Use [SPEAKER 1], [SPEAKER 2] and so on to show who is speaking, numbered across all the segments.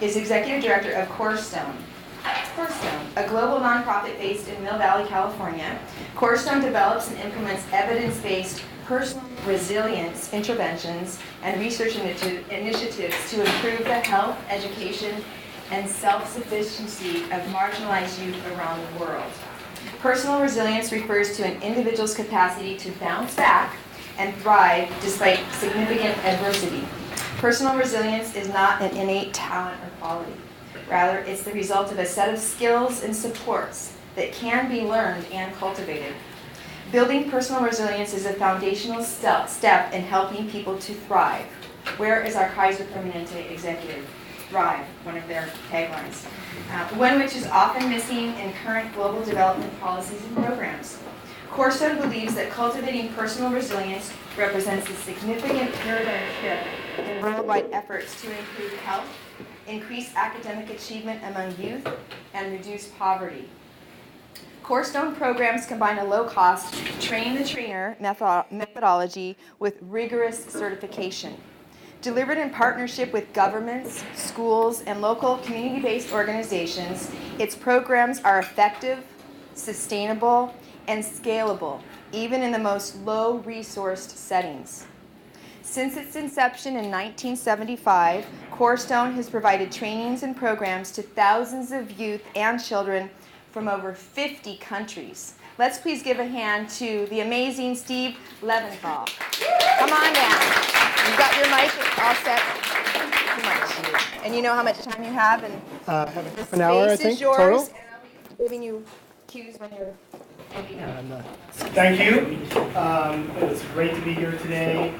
[SPEAKER 1] is Executive Director of CorStone. CorStone, a global nonprofit based in Mill Valley, California. CorStone develops and implements evidence-based personal resilience interventions and research initiatives to improve the health, education, and self-sufficiency of marginalized youth around the world. Personal resilience refers to an individual's capacity to bounce back and thrive despite significant adversity. Personal resilience is not an innate talent or quality. Rather, it's the result of a set of skills and supports that can be learned and cultivated. Building personal resilience is a foundational step in helping people to thrive. Where is our Kaiser Permanente executive? Thrive, one of their taglines. One which is often missing in current global development policies and programs. CorStone believes that cultivating personal resilience represents a significant paradigm shift in worldwide efforts to improve health, increase academic achievement among youth, and reduce poverty. CorStone programs combine a low-cost, train-the-trainer methodology with rigorous certification. Delivered in partnership with governments, schools, and local community-based organizations, its programs are effective, sustainable, and scalable, even in the most low-resourced settings. Since its inception in 1975, CorStone has provided trainings and programs to thousands of youth and children from over 50 countries. Let's please give a hand to the amazing Steve Leventhal. Come on down. You've got your mic all set. Too much. And you know how much time you have, and
[SPEAKER 2] half an hour, I think,
[SPEAKER 1] yours,
[SPEAKER 2] total.
[SPEAKER 1] and I'll be giving you cues when you're ending up.
[SPEAKER 3] Thank you. It's great to be here today.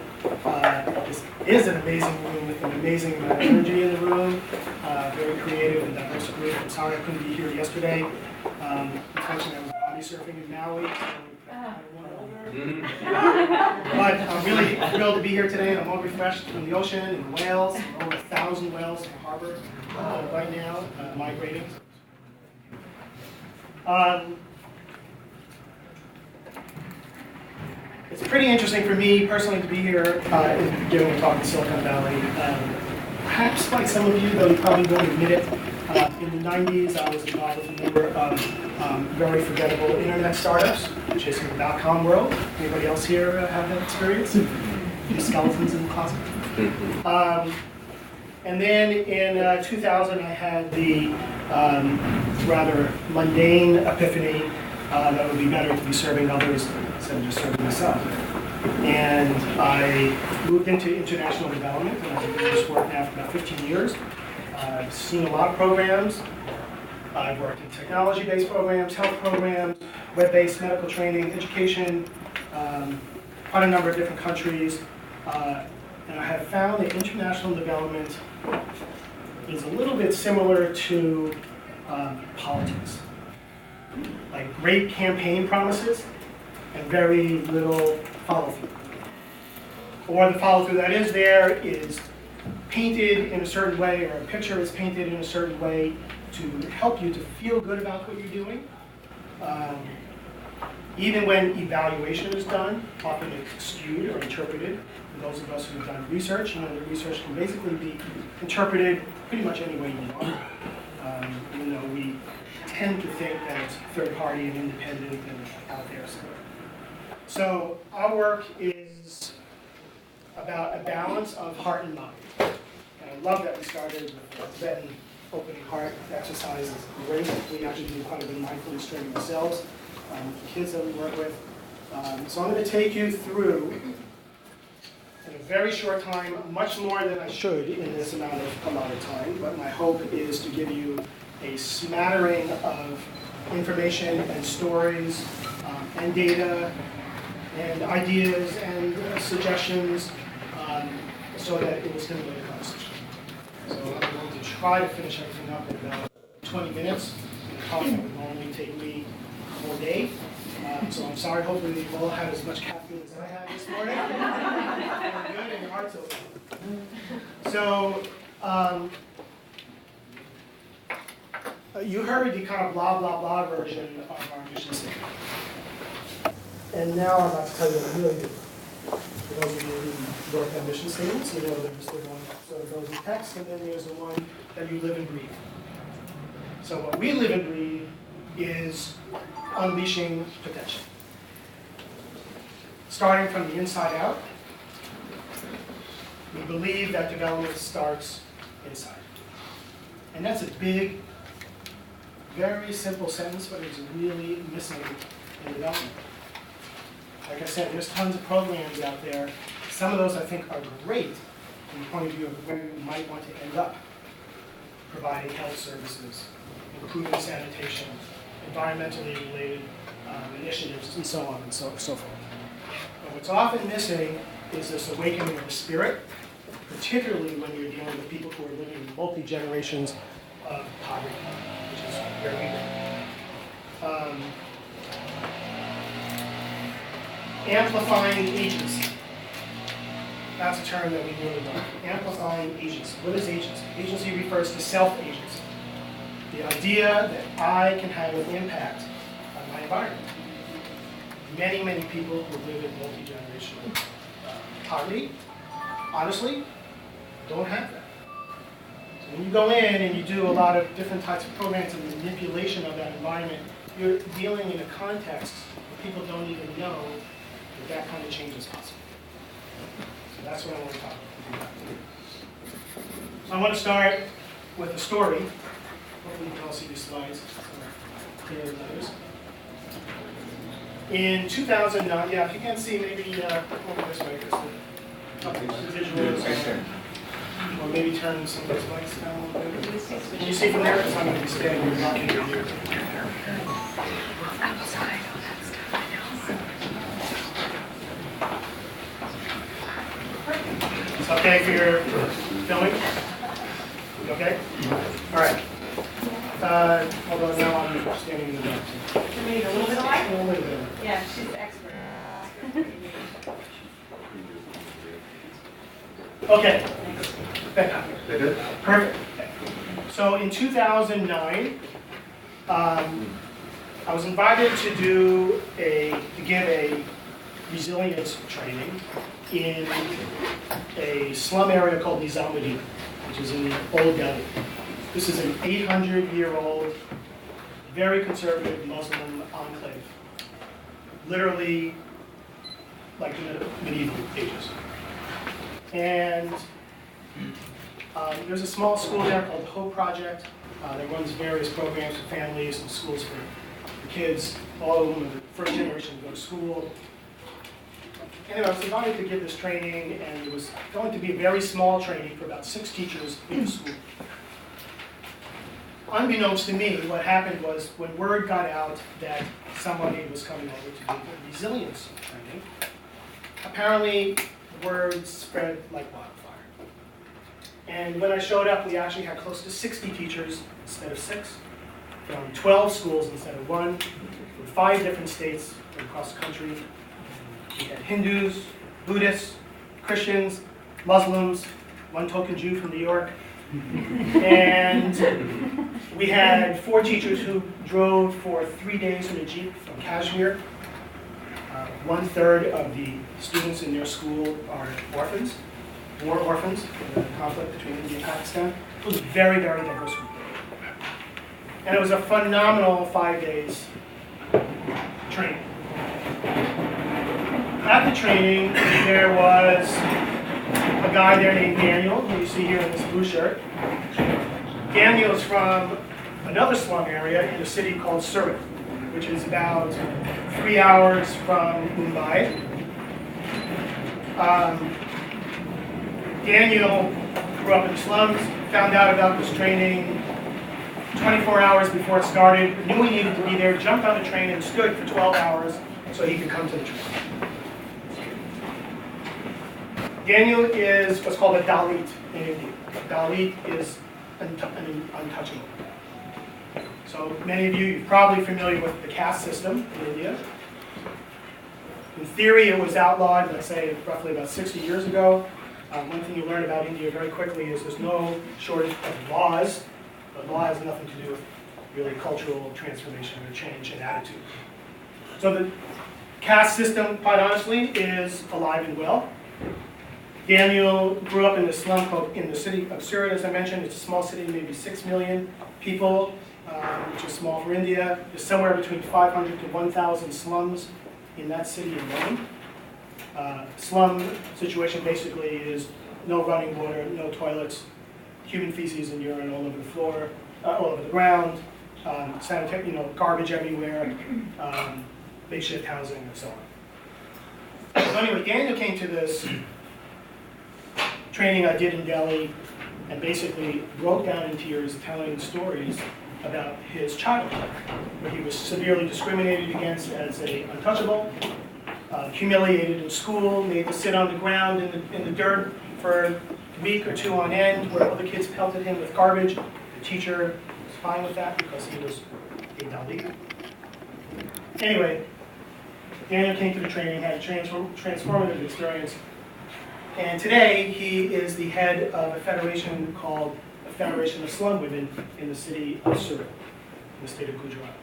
[SPEAKER 3] This is an amazing room with an amazing energy in the room. Very creative and diverse group. I'm sorry I couldn't be here yesterday. Unfortunately, I was body surfing in Maui. But I'm really thrilled to be here today. I'm all refreshed from the ocean and the whales. Over 1,000 whales in the harbor right now, migrating. It's pretty interesting for me personally to be here giving a talk in Silicon Valley. Perhaps like some of you, though you probably won't admit it, in the 90s I was involved with a number of very forgettable internet startups, chasing the dot-com world. Anybody else here have that experience? Few skeletons in the closet. And then in 2000 I had the rather mundane epiphany that it would be better to be serving others instead of just serving myself. And I moved into international development, and I've been doing this work now for about 15 years. I've seen a lot of programs. I've worked in technology-based programs, health programs, web-based medical training, education, quite a number of different countries. And I have found that international development is a little bit similar to politics. Like great campaign promises and very little follow-through. Or the follow-through that is there is painted in a certain way, or a picture is painted in a certain way to help you to feel good about what you're doing. Even when evaluation is done, often it's skewed or interpreted. For those of us who've done research, the research can basically be interpreted pretty much any way you want. Even though we tend to think that it's third party and independent and out there somewhere. So our work is about a balance of heart and mind. And I love that we started with Tibetan opening heart exercises. Great. We actually do quite a bit of mindfulness training ourselves with the kids that we work with. So I'm going to take you through, in a very short time, much more than I should in this amount of time, but my hope is to give you a smattering of information and stories and data and ideas and suggestions so that it will stimulate a conversation. So I'm going to try to finish everything up in about 20 minutes. The talk that would normally take me a whole day. So I'm sorry, hopefully you all had as much caffeine as I had this morning. Good, and your heart's open. So you heard the kind of blah, blah, blah version of our mission statement. And now I'm about to tell you what I really do. For those of you who wrote that mission statements, you know there's the one that goes in text, and then there's the one that you live and breathe. So what we live and breathe is unleashing potential. Starting from the inside out, we believe that development starts inside. And that's a big, very simple sentence, but it's really missing in development. Like I said, there's tons of programs out there. Some of those I think are great from the point of view of where you might want to end up. Providing health services, improving sanitation, environmentally related initiatives, and so on and so forth. But what's often missing is this awakening of the spirit, particularly when you're dealing with people who are living in multi-generations of poverty, which is where we live. Amplifying agency. That's a term that we really love. Amplifying agency. What is agency? Agency refers to self-agency. The idea that I can have an impact on my environment. Many, many people who live in multi-generational poverty, honestly, don't have that. So when you go in and you do a lot of different types of programs and manipulation of that environment, you're dealing in a context where people don't even know that that kind of change is possible. So that's what I want to talk about. So I want to start with a story. Hopefully you can all see these slides. Clear as others. In 2009, yeah, if you can't see, maybe over this way, because the visuals, or maybe turn some of those lights down a little bit. Can you see from there? Because I'm going to be standing here knocking your ear.
[SPEAKER 4] Outside.
[SPEAKER 3] It's okay for your filming? You okay? All right. Although now I'm standing in the dark.
[SPEAKER 1] Can we need a little bit of light?
[SPEAKER 3] A little bit of it.
[SPEAKER 1] Yeah, she's the expert.
[SPEAKER 3] Okay. Perfect. So in 2009, I was invited to give a resilience training in a slum area called Nizamuddin, which is in Old Dalit. This is an 800-year-old, very conservative Muslim enclave, literally like the medieval ages. And there's a small school there called the Hope Project that runs various programs for families and schools for kids. All of them are the first generation to go to school. Anyway, I was invited to give this training, and it was going to be a very small training for about 6 teachers in the school. Unbeknownst to me, what happened was when word got out that somebody was coming over to do the resilience training, apparently word spread like wildfire. And when I showed up, we actually had close to 60 teachers instead of 6, from 12 schools instead of 1, from 5 different states across the country. We had Hindus, Buddhists, Christians, Muslims, one token Jew from New York. And we had 4 teachers who drove for 3 days in a Jeep from Kashmir. 1/3 of the students in their school are orphans, war orphans, in the conflict between India and Pakistan. It was a very, very diverse group. And it was a phenomenal 5 days training. At the training, there was a guy there named Daniel, who you see here in this blue shirt. Daniel is from another slum area in a city called Surat, which is about 3 hours from Mumbai. Daniel grew up in the slums, found out about this training 24 hours before it started, knew he needed to be there, jumped on the train and stood for 12 hours so he could come to the training. Daniel is what's called a Dalit in India. Dalit is an untouchable. So many of you are probably familiar with the caste system in India. In theory, it was outlawed, let's say, roughly about 60 years ago. One thing you learn about India very quickly is there's no shortage of laws, but law has nothing to do with really cultural transformation or change in attitude. So the caste system, quite honestly, is alive and well. Daniel grew up in the slum in the city of Surat, as I mentioned. It's a small city, maybe 6 million people, which is small for India. There's somewhere between 500 to 1,000 slums in that city alone. Slum situation basically is no running water, no toilets, human feces and urine all over the floor, all over the ground, sanitary, garbage everywhere, makeshift housing, and so on. So anyway, Daniel came to this training I did in Delhi and basically broke down in tears telling stories about his childhood, where he was severely discriminated against as an untouchable, humiliated in school, made to sit on the ground in the dirt for a week or two on end, where other kids pelted him with garbage. The teacher was fine with that because he was a Dalit. Anyway, Daniel came to the training, had a transformative experience, and today he is the head of a federation called the Federation of Slum Women in the city of Surat, in the state of Gujarat.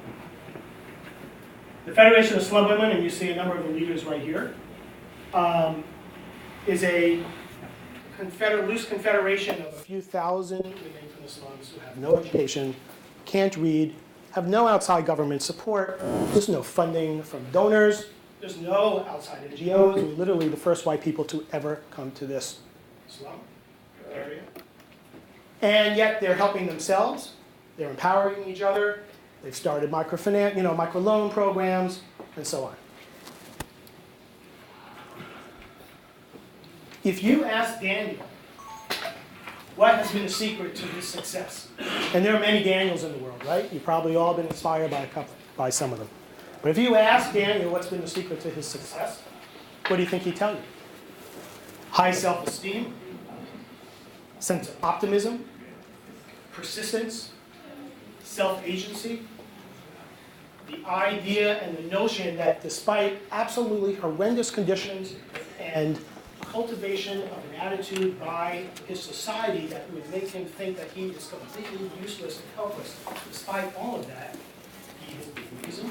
[SPEAKER 3] The Federation of Slum Women, and you see a number of the leaders right here, is a loose confederation of a few thousand women from the slums who have no education, can't read, have no outside government support, there's no funding from donors, there's no outside NGOs. We're literally the first white people to ever come to this slum area. And yet they're helping themselves, they're empowering each other, they've started microfinance, microloan programs, and so on. If you ask Daniel what has been the secret to his success, and there are many Daniels in the world, right? You've probably all been inspired by some of them. But if you ask Daniel what's been the secret to his success, what do you think he'd tell you? High self-esteem, sense of optimism, persistence, self-agency, the idea and the notion that despite absolutely horrendous conditions and cultivation of an attitude by his society that would make him think that he is completely useless and helpless, despite all of that, he is the reason.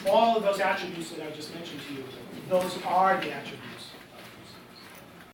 [SPEAKER 3] All of those attributes that I just mentioned to you, those are the attributes